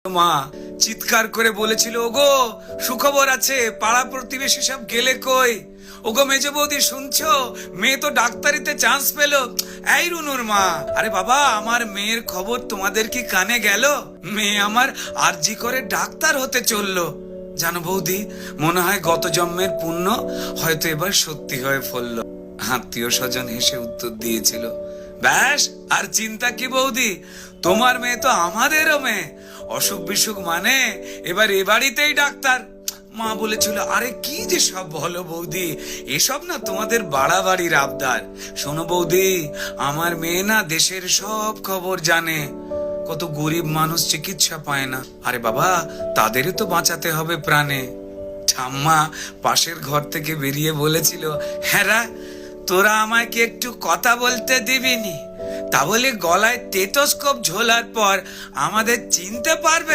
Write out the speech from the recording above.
মা চিৎকার করে বলেছিল, ওগো সুখবর আছে, পাড়া প্রতিবেশী সব গেলে কই? ওগো মেজ বৌদি শুনছো, মেয়ে তো ডাক্তারিতে চান্স পেলো। এই রুনুর মা, আরে বাবা আমার মেয়ের খবর তোমাদের কি কানে গেল? মেয়ে আমার আরজি করে ডাক্তার হতে চললো। জানো বৌদি, মনে হয় গত জন্মের পুণ্য হয়তো এবার সত্যি হয়ে ফললো। আত্মীয় স্বজন হেসে উত্তর দিয়েছিল, ব্যাস আর চিন্তা কি বৌদি, তোমার মেয়ে তো আমাদেরও মেয়ে। অসুখ বিসুখ মানে এবার এ বাড়িতেই ডাক্তার। মা বলেছিল, আরে কি যে সব বলো বৌদি, এসব না তোমাদের বাড়াবাড়ির আবদার। শোনো বৌদি, আমার মেয়ে না দেশের সব খবর জানে। কত গরিব মানুষ চিকিৎসা পায় না, আরে বাবা তাদেরই তো বাঁচাতে হবে প্রাণে। ঠাম্মা পাশের ঘর থেকে বেরিয়ে বলেছিল, হ্যাঁ তোরা আমায় কি একটু কথা বলতে দিবিনি? তা বলে গলায় টেটোস্কোপ ঝোলার পর আমাদের চিনতে পারবে?